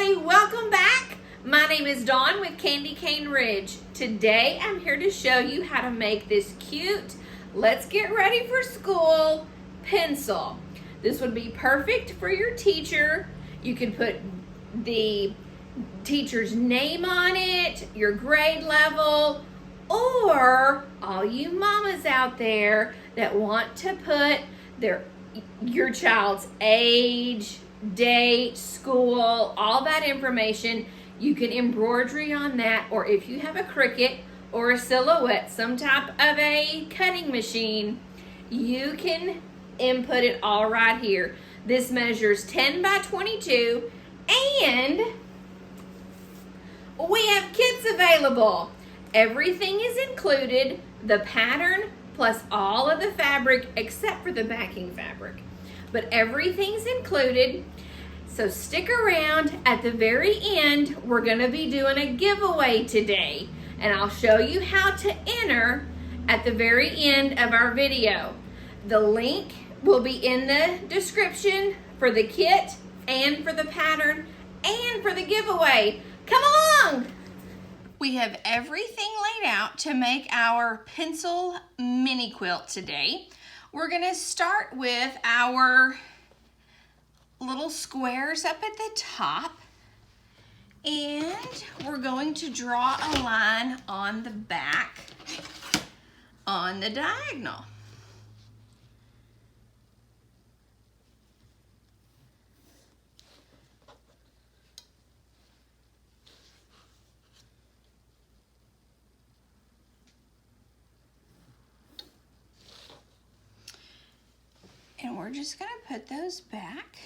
everybody, welcome back. My name is Dawn with Candy Cane Ridge. Today I'm here to show you how to make this cute, let's get ready for school pencil. This would be perfect for your teacher. You can put the teacher's name on it, your grade level, or all you mamas out there that want to put your child's age, date, school, all that information. You can embroidery on that, or if you have a Cricut or a Silhouette, some type of a cutting machine, you can input it all right here. This measures 10 by 22, and we have kits available. Everything is included, the pattern plus all of the fabric except for the backing fabric. But everything's included, so stick around. At the very end, we're gonna be doing a giveaway today, and I'll show you how to enter at the very end of our video. The link will be in the description for the kit and for the pattern and for the giveaway. Come along! We have everything laid out to make our pencil mini quilt today. We're gonna start with our little squares up at the top, and we're going to draw a line on the back on the diagonal. And we're just gonna put those back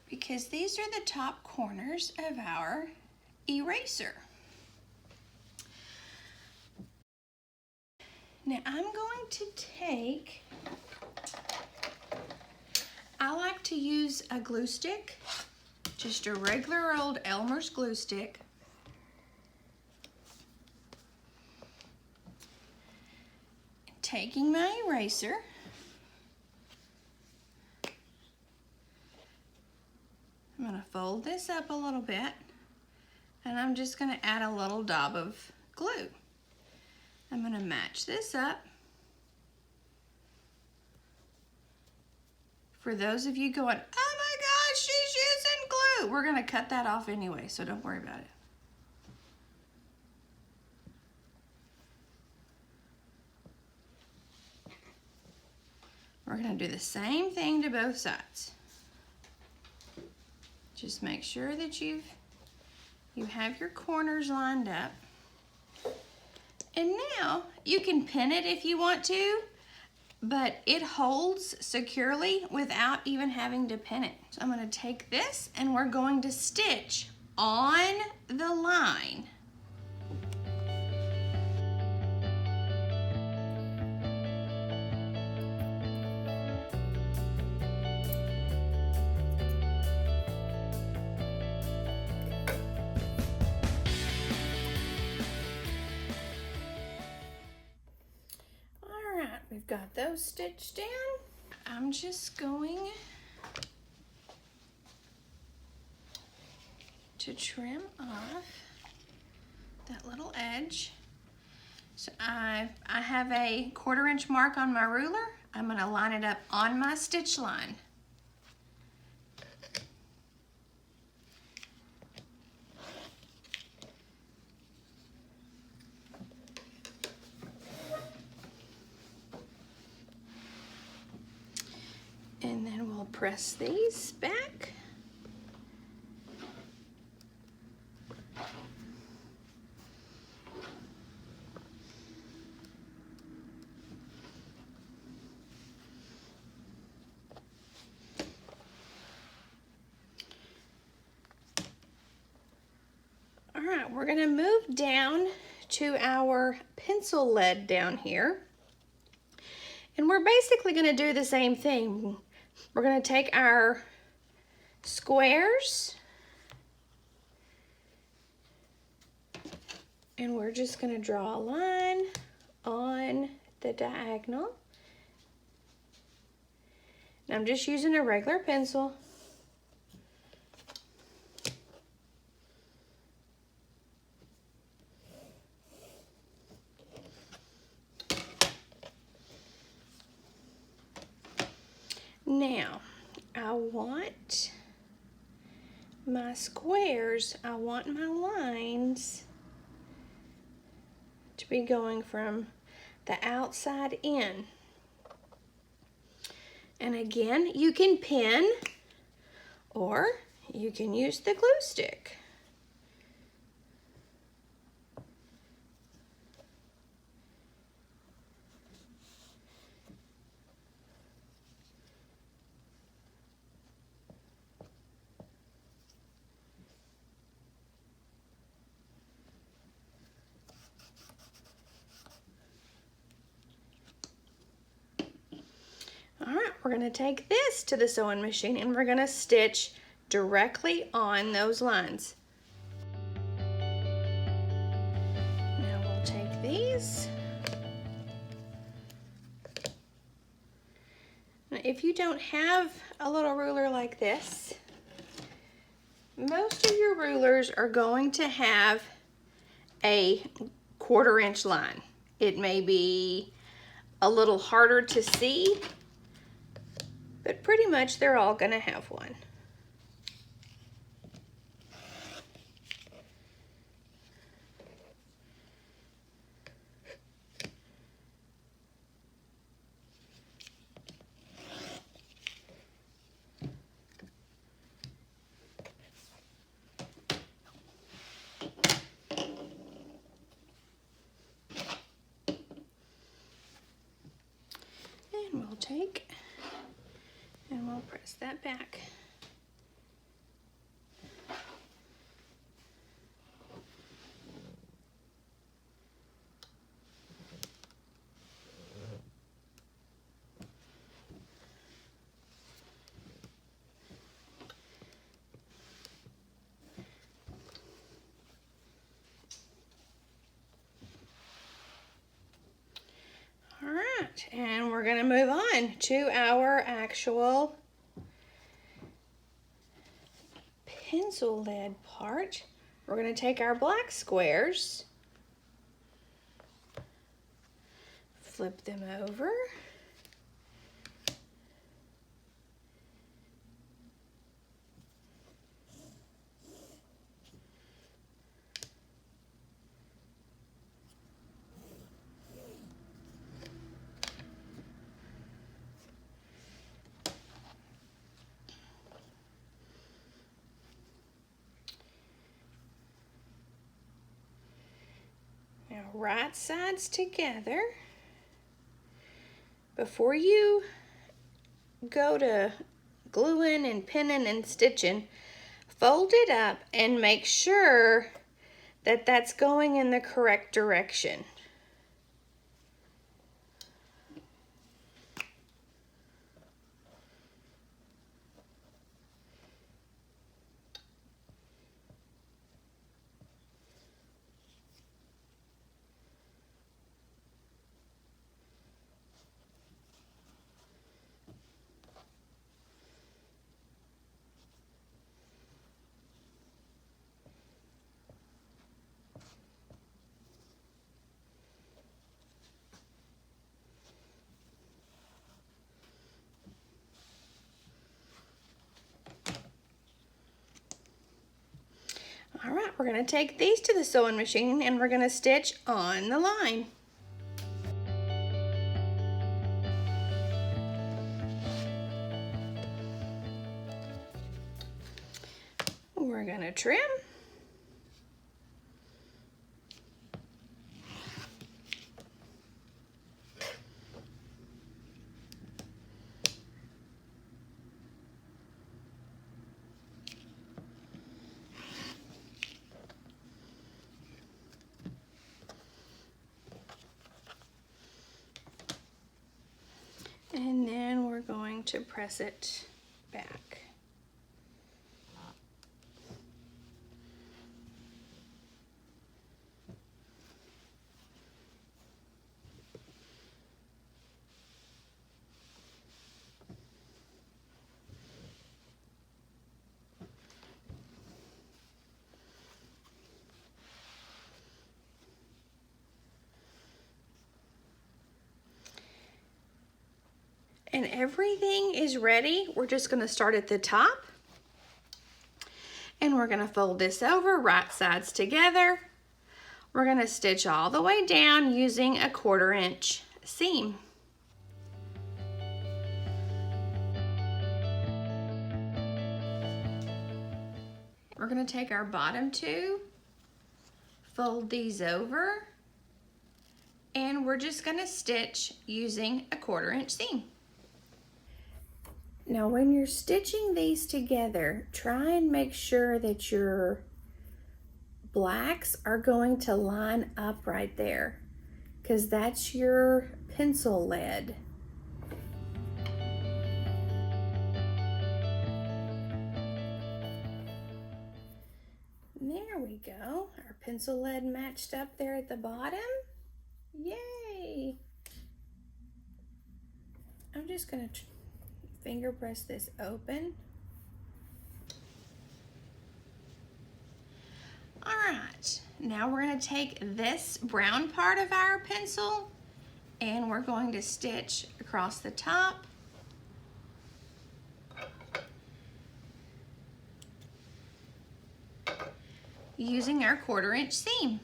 because these are the top corners of our eraser. Now I'm going to take, I like to use a glue stick, just a regular old Elmer's glue stick. Taking my eraser, I'm going to fold this up a little bit, and I'm just going to add a little dab of glue. I'm going to match this up. For those of you going, oh my gosh, she's using glue, we're going to cut that off anyway, so don't worry about it. We're going to do the same thing to both sides. Just make sure that you have your corners lined up. And now you can pin it if you want to, but it holds securely without even having to pin it. So I'm going to take this and we're going to stitch on the line. We've got those stitched in. I'm just going to trim off that little edge. So I have a 1/4 inch mark on my ruler. I'm going to line it up on my stitch line. And then we'll press these back. All right, we're gonna move down to our pencil lead down here. And we're basically gonna do the same thing. We're going to take our squares and we're just going to draw a line on the diagonal. And I'm just using a regular pencil. Now, I want my squares, I want my lines to be going from the outside in. And again, you can pin or you can use the glue stick. All right, we're going to take this to the sewing machine and we're going to stitch directly on those lines. Now we'll take these. Now, if you don't have a little ruler like this, most of your rulers are going to have a 1/4 inch line. It may be a little harder to see, but pretty much they're all going to have one. And we'll take and we'll press that back. All right, and we're going to move on to our actual pencil lead part. We're going to take our black squares, flip them over, now right sides together. Before you go to gluing and pinning and stitching, fold it up and make sure that that's going in the correct direction. All right, we're going to take these to the sewing machine and we're going to stitch on the line. We're going to trim. And then we're going to press it back. And everything is ready. We're just going to start at the top. And we're going to fold this over, right sides together. We're going to stitch all the way down using a 1/4 inch seam. We're going to take our bottom 2, fold these over, and we're just going to stitch using a 1/4 inch seam. Now when you're stitching these together, try and make sure that your blacks are going to line up right there, because that's your pencil lead. There we go. Our pencil lead matched up there at the bottom. Yay! I'm just going to finger press this open. All right, now we're going to take this brown part of our pencil and we're going to stitch across the top. Using our 1/4 inch seam.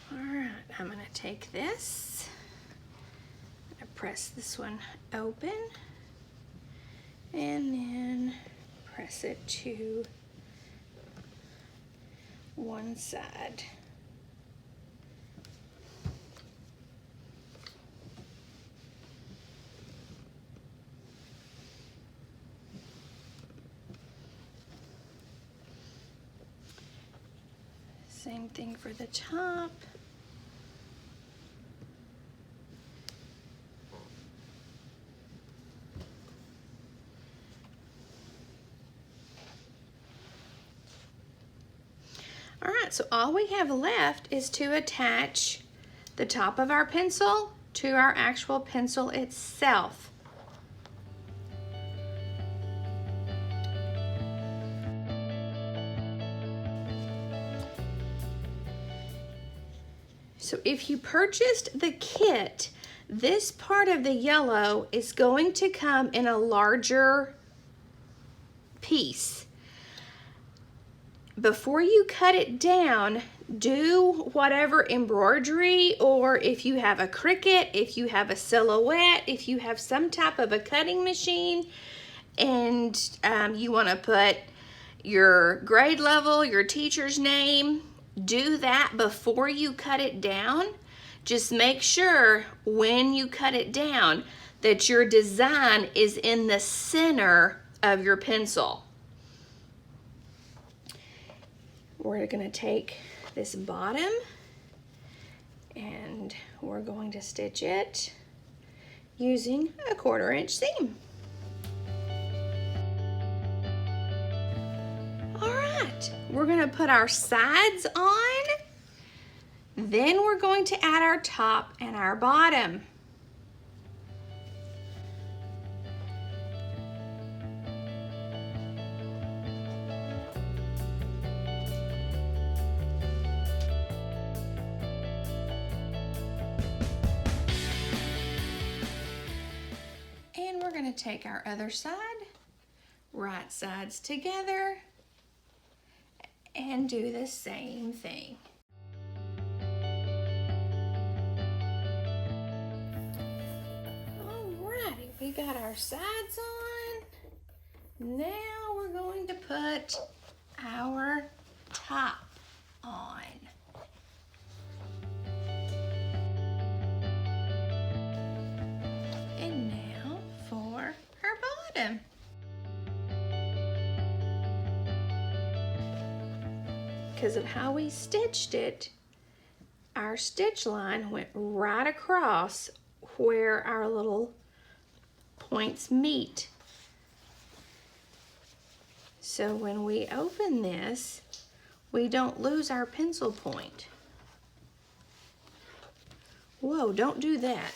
All right, I'm going to take this, press this one open, and then press it to one side. Same thing for the top. All right, so all we have left is to attach the top of our pencil to our actual pencil itself. So if you purchased the kit, this part of the yellow is going to come in a larger piece. Before you cut it down, do whatever embroidery, or if you have a Cricut, if you have a silhouette, if you have some type of a cutting machine, and you want to put your grade level, your teacher's name, do that before you cut it down. Just make sure when you cut it down that your design is in the center of your pencil. We're going to take this bottom and we're going to stitch it using a 1/4 inch seam. All right, we're going to put our sides on, then we're going to add our top and our bottom. And we're going to take our other side, right sides together, and do the same thing. Alrighty, we got our sides on. Now we're going to put our top on. And now for our bottom. Because of how we stitched it, our stitch line went right across where our little points meet. So when we open this, we don't lose our pencil point. Whoa, don't do that.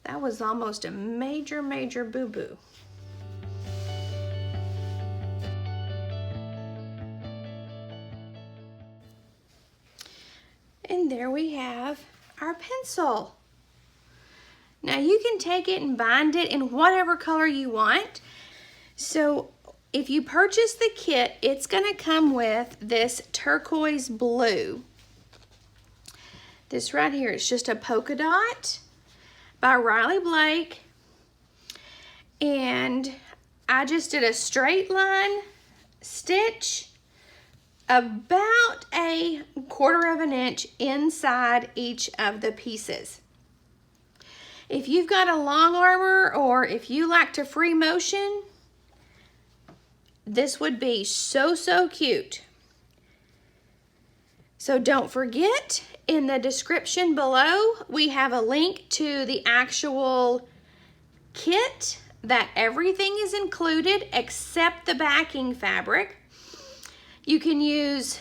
That was almost a major, major boo-boo. there we have our pencil. Now you can take it and bind it in whatever color you want. So if you purchase the kit, it's going to come with this turquoise blue. This right here, it's just a polka dot by Riley Blake. And I just did a straight line stitch about a 1/4 of an inch inside each of the pieces. If you've got a long armor or if you like to free motion, this would be so cute. So don't forget, in the description below, we have a link to the actual kit that everything is included except the backing fabric. You can use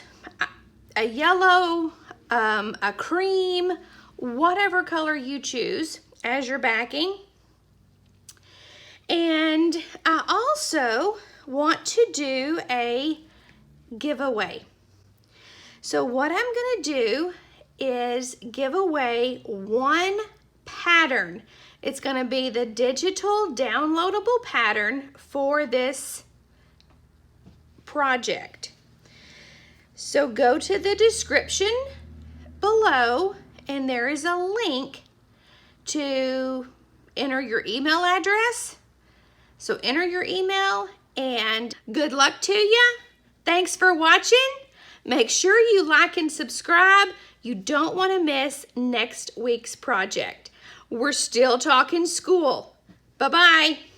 a yellow, a cream, whatever color you choose as your backing. And I also want to do a giveaway. So what I'm going to do is give away one pattern. It's going to be the digital downloadable pattern for this project. So go to the description below and there is a link to enter your email address. So enter your email and good luck to you. Thanks for watching. Make sure you like and subscribe. You don't want to miss next week's project. We're still talking school. Bye-bye.